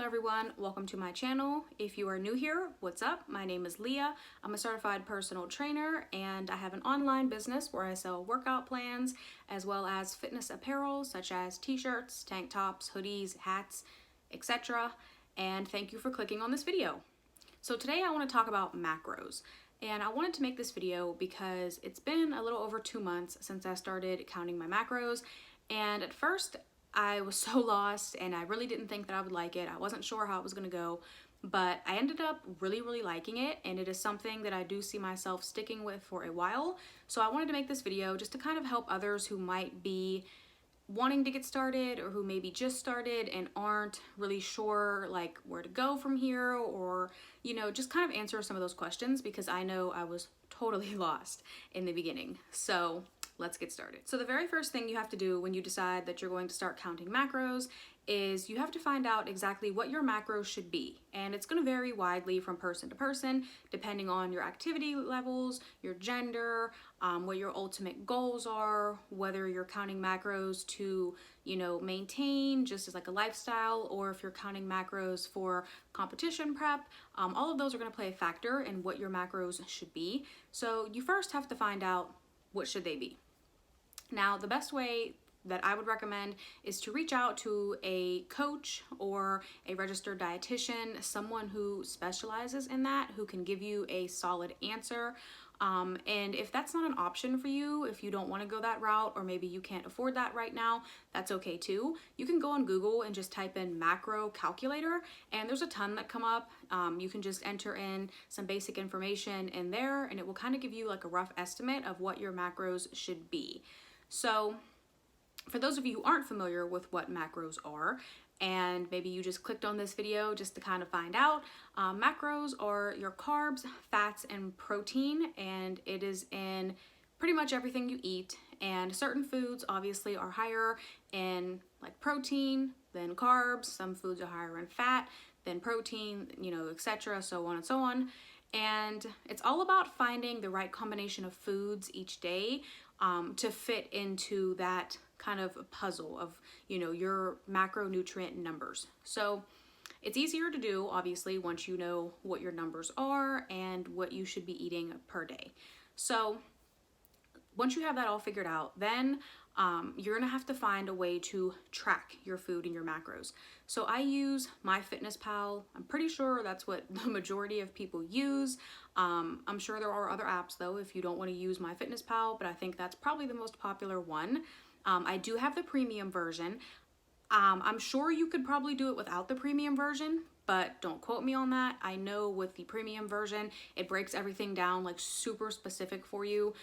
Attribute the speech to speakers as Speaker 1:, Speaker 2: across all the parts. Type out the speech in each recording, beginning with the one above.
Speaker 1: everyone, welcome to my channel. If you are new here, what's up? My name is Leah. I'm a certified personal trainer and I have an online business where I sell workout plans as well as fitness apparel such as t-shirts, tank tops, hoodies, hats, etc. And thank you for clicking on this video. So today I want to talk about macros. And I wanted to make this video because it's been a little over 2 months since I started counting my macros. And at first I was so lost and I really didn't think that I would like it. I wasn't sure how it was going to go, but I ended up really liking it, and it is something that I do see myself sticking with for a while. So I wanted to make this video just to kind of help others who might be wanting to get started or who maybe just started and aren't really sure like where to go from here, or just kind of answer some of those questions, because I know I was totally lost in the beginning. So let's get started. So the very first thing you have to do when you decide that you're going to start counting macros is you have to find out exactly what your macros should be. And it's going to vary widely from person to person, depending on your activity levels, your gender, what your ultimate goals are, whether you're counting macros to, maintain just as like a lifestyle, or if you're counting macros for competition prep. All of those are going to play a factor in what your macros should be. So you first have to find out what should they be. Now, the best way that I would recommend is to reach out to a coach or a registered dietitian, someone who specializes in that, who can give you a solid answer. And if that's not an option for you, if you don't want to go that route, or maybe you can't afford that right now, that's okay too. You can go on Google and just type in macro calculator, and there's a ton that come up. You can just enter in some basic information in there, and it will kind of give you like a rough estimate of what your macros should be. So for those of you who aren't familiar with what macros are, and maybe you just clicked on this video just to kind of find out, macros are your carbs, fats, and protein, and it is in pretty much everything you eat. And certain foods obviously are higher in like protein than carbs. Some foods are higher in fat than protein, etc., so on and so on. And it's all about finding the right combination of foods each day to fit into that kind of puzzle of, your macronutrient numbers. So it's easier to do, obviously, once you know what your numbers are and what you should be eating per day. So once you have that all figured out, then you're gonna have to find a way to track your food and your macros. So I use MyFitnessPal. I'm pretty sure that's what the majority of people use. I'm sure there are other apps though if you don't want to use MyFitnessPal, but I think that's probably the most popular one. I do have the premium version. I'm sure you could probably do it without the premium version, but don't quote me on that. I know with the premium version, it breaks everything down like super specific for you,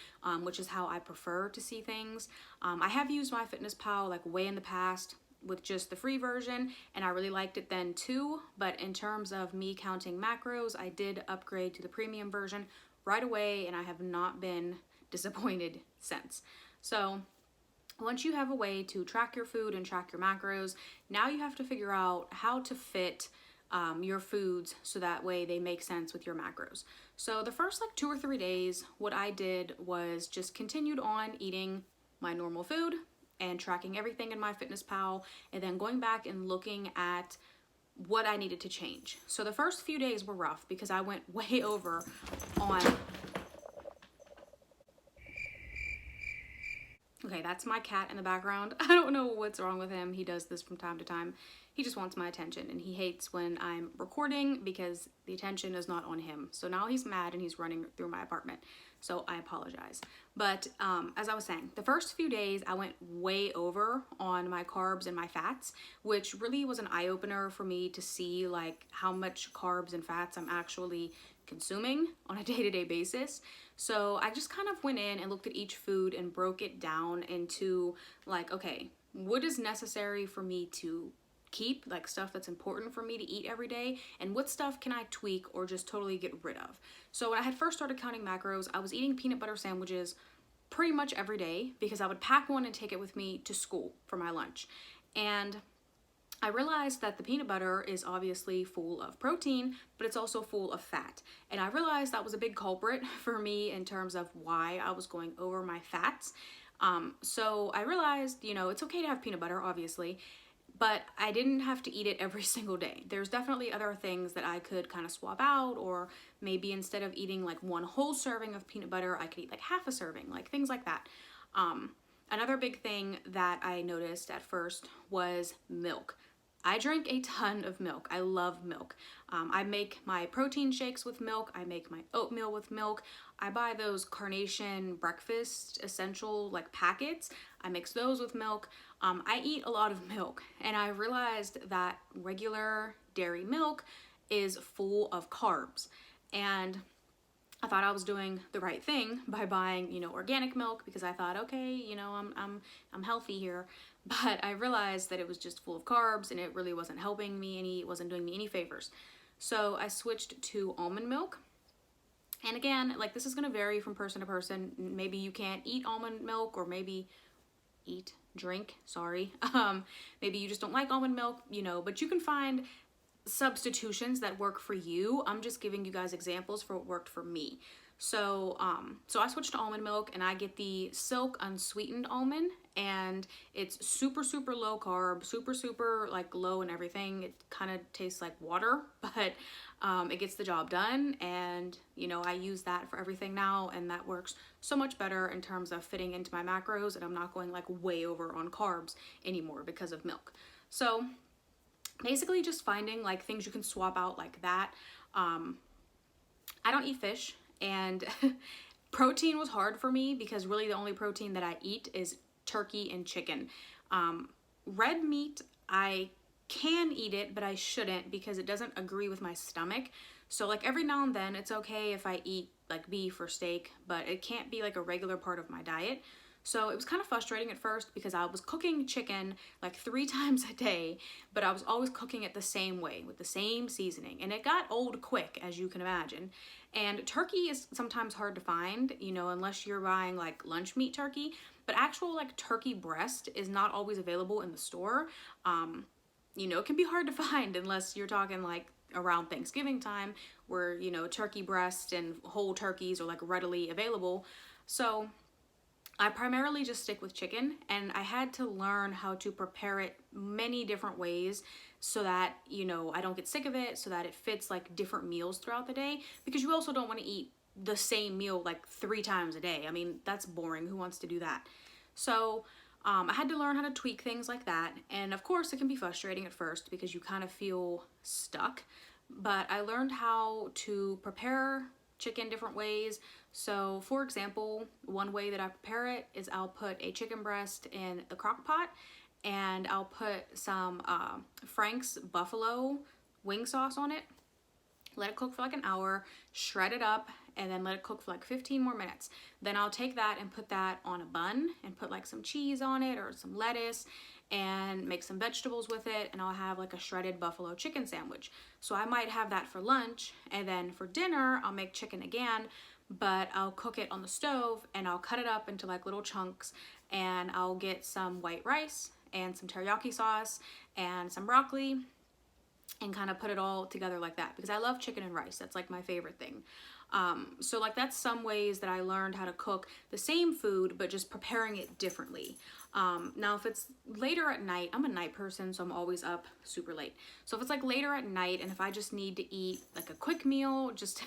Speaker 1: which is how I prefer to see things. I have used MyFitnessPal like way in the past with just the free version, and I really liked it then too. But in terms of me counting macros, I did upgrade to the premium version right away, and I have not been disappointed since. So once you have a way to track your food and track your macros, now you have to figure out how to fit your foods so that way they make sense with your macros. So the first like 2 or 3 days, what I did was just continued on eating my normal food and tracking everything in MyFitnessPal, and then going back and looking at what I needed to change. So the first few days were rough because I went way over on... Okay, that's my cat in the background. I don't know what's wrong with him. He does this from time to time. He just wants my attention, and he hates when I'm recording because the attention is not on him. So now he's mad and he's running through my apartment. So I apologize. But as I was saying, the first few days I went way over on my carbs and my fats, which really was an eye-opener for me to see like how much carbs and fats I'm actually consuming on a day-to-day basis. So I just kind of went in and looked at each food and broke it down into like, okay, what is necessary for me to keep, like stuff that's important for me to eat every day, and what stuff can I tweak or just totally get rid of. So when I had first started counting macros, I was eating peanut butter sandwiches pretty much every day because I would pack one and take it with me to school for my lunch. And I realized that the peanut butter is obviously full of protein, but it's also full of fat. And I realized that was a big culprit for me in terms of why I was going over my fats. So I realized, it's okay to have peanut butter, obviously, but I didn't have to eat it every single day. There's definitely other things that I could kind of swap out, or maybe instead of eating like one whole serving of peanut butter, I could eat like half a serving, like things like that. Another big thing that I noticed at first was milk. I drink a ton of milk. I love milk. I make my protein shakes with milk. I make my oatmeal with milk. I buy those Carnation breakfast essential like packets. I mix those with milk. I eat a lot of milk, and I realized that regular dairy milk is full of carbs. And I thought I was doing the right thing by buying, organic milk, because I thought, okay, I'm healthy here. But I realized that it was just full of carbs, and it really wasn't helping me it wasn't doing me any favors. So I switched to almond milk. And again, like, this is going to vary from person to person. Maybe you can't eat almond milk, or maybe drink, sorry. Maybe you just don't like almond milk, but you can find substitutions that work for you. I'm just giving you guys examples for what worked for me. So I switched to almond milk, and I get the Silk unsweetened almond, and it's super, super low carb, super like low and everything. It kind of tastes like water, but it gets the job done. And I use that for everything now, and that works so much better in terms of fitting into my macros, and I'm not going like way over on carbs anymore because of milk. So basically just finding like things you can swap out like that. I don't eat fish, and protein was hard for me because really the only protein that I eat is turkey and chicken. Red meat, I can eat it, but I shouldn't because it doesn't agree with my stomach. So like every now and then it's okay if I eat like beef or steak, but it can't be like a regular part of my diet. So it was kind of frustrating at first because I was cooking chicken like 3 times a day, but I was always cooking it the same way with the same seasoning, and it got old quick, as you can imagine. And turkey is sometimes hard to find, unless you're buying like lunch meat turkey, but actual like turkey breast is not always available in the store. It can be hard to find unless you're talking like around Thanksgiving time where, turkey breast and whole turkeys are like readily available. So I primarily just stick with chicken, and I had to learn how to prepare it many different ways so that, I don't get sick of it, so that it fits like different meals throughout the day, because you also don't want to eat the same meal like 3 times a day. I mean, that's boring. Who wants to do that? So I had to learn how to tweak things like that. And of course it can be frustrating at first because you kind of feel stuck, but I learned how to prepare chicken different ways. So for example, one way that I prepare it is I'll put a chicken breast in the crock pot, and I'll put some Frank's buffalo wing sauce on it, let it cook for like an hour, shred it up, and then let it cook for like 15 more minutes. Then I'll take that and put that on a bun and put like some cheese on it or some lettuce and make some vegetables with it, and I'll have like a shredded buffalo chicken sandwich. So I might have that for lunch, and then for dinner I'll make chicken again, but I'll cook it on the stove, and I'll cut it up into like little chunks, and I'll get some white rice and some teriyaki sauce and some broccoli and kind of put it all together like that, because I love chicken and rice. That's like my favorite thing. So like that's some ways that I learned how to cook the same food, but just preparing it differently. Now if it's later at night, I'm a night person, so I'm always up super late. So if it's like later at night, and if I just need to eat like a quick meal, just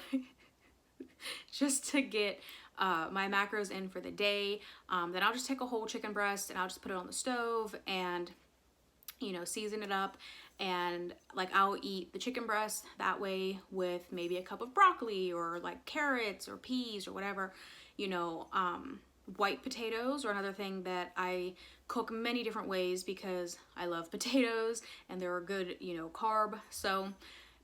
Speaker 1: to get my macros in for the day, then I'll just take a whole chicken breast and I'll just put it on the stove and season it up, and like I'll eat the chicken breast that way with maybe a cup of broccoli or like carrots or peas or whatever. White potatoes are another thing that I cook many different ways because I love potatoes and they're a good carb. So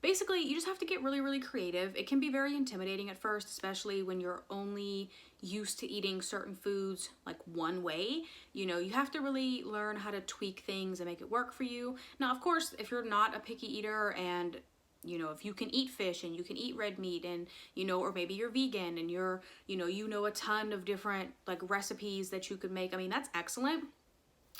Speaker 1: basically you just have to get really, really creative. It can be very intimidating at first, especially when you're only used to eating certain foods like one way. You have to really learn how to tweak things and make it work for you. Now, of course, if you're not a picky eater, and if you can eat fish and you can eat red meat, and or maybe you're vegan and you're a ton of different like recipes that you could make, I mean, that's excellent.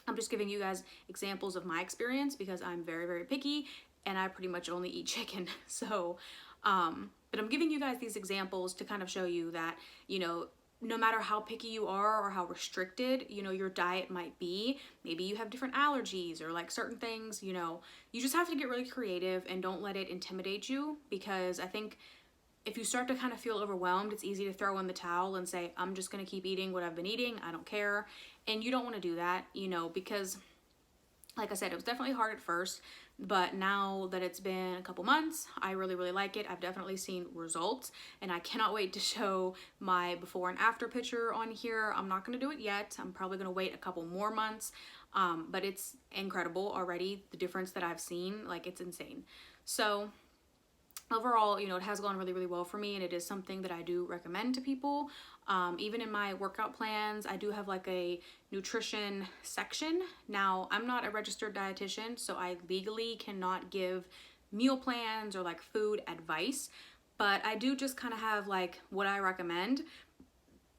Speaker 1: I'm just giving you guys examples of my experience because I'm very, very picky and I pretty much only eat chicken. So but I'm giving you guys these examples to kind of show you that no matter how picky you are or how restricted, you know, your diet might be, maybe you have different allergies or like certain things, you know, you just have to get really creative and don't let it intimidate you, because I think if you start to kind of feel overwhelmed, it's easy to throw in the towel and say, I'm just going to keep eating what I've been eating. I don't care. And you don't want to do that, you know, because like I said, it was definitely hard at first, but now that it's been a couple months, I really, really like it. I've definitely seen results, and I cannot wait to show my before and after picture on here. I'm not going to do it yet. I'm probably going to wait a couple more months, but it's incredible already, the difference that I've seen. Like, it's insane. So overall, you know, it has gone really, really well for me, and it is something that I do recommend to people. Even in my workout plans, I do have like a nutrition section. Now, I'm not a registered dietitian, so I legally cannot give meal plans or like food advice, but I do just kind of have like what I recommend.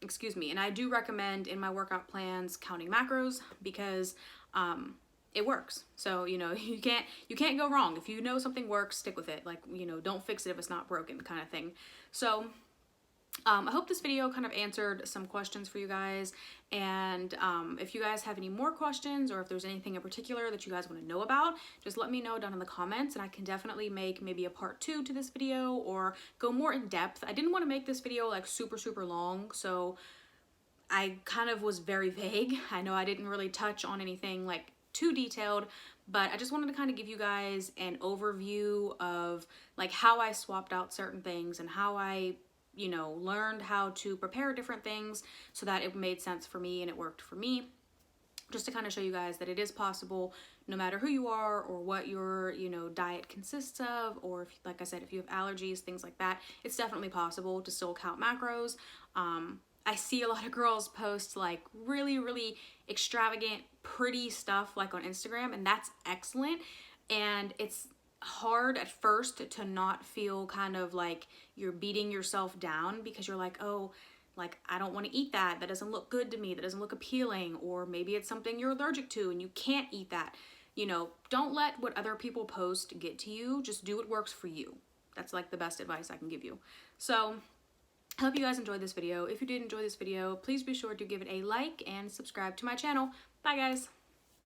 Speaker 1: Excuse me. And I do recommend in my workout plans counting macros, because it works. So, you know, you can't go wrong. If you know something works, stick with it. Like, you know, don't fix it if it's not broken, kind of thing. So I hope this video kind of answered some questions for you guys. And if you guys have any more questions, or if there's anything in particular that you guys want to know about, just let me know down in the comments, and I can definitely make maybe a part 2 to this video or go more in depth. I didn't want to make this video like super, super long, so I kind of was very vague. I know I didn't really touch on anything like too detailed, but I just wanted to kind of give you guys an overview of like how I swapped out certain things and how I, you know, learned how to prepare different things so that it made sense for me and it worked for me. Just to kind of show you guys that it is possible, no matter who you are or what your, you know, diet consists of, or if, like I said, if you have allergies, things like that, it's definitely possible to still count macros. I see a lot of girls post like really, really extravagant, pretty stuff like on Instagram, and that's excellent. And it's hard at first to not feel kind of like you're beating yourself down, because you're like, oh, like, I don't want to eat that. That doesn't look good to me. That doesn't look appealing. Or maybe it's something you're allergic to and you can't eat that. You know, don't let what other people post get to you. Just do what works for you. That's like the best advice I can give you. So I hope you guys enjoyed this video. If you did enjoy this video, please be sure to give it a like and subscribe to my channel. Bye, guys.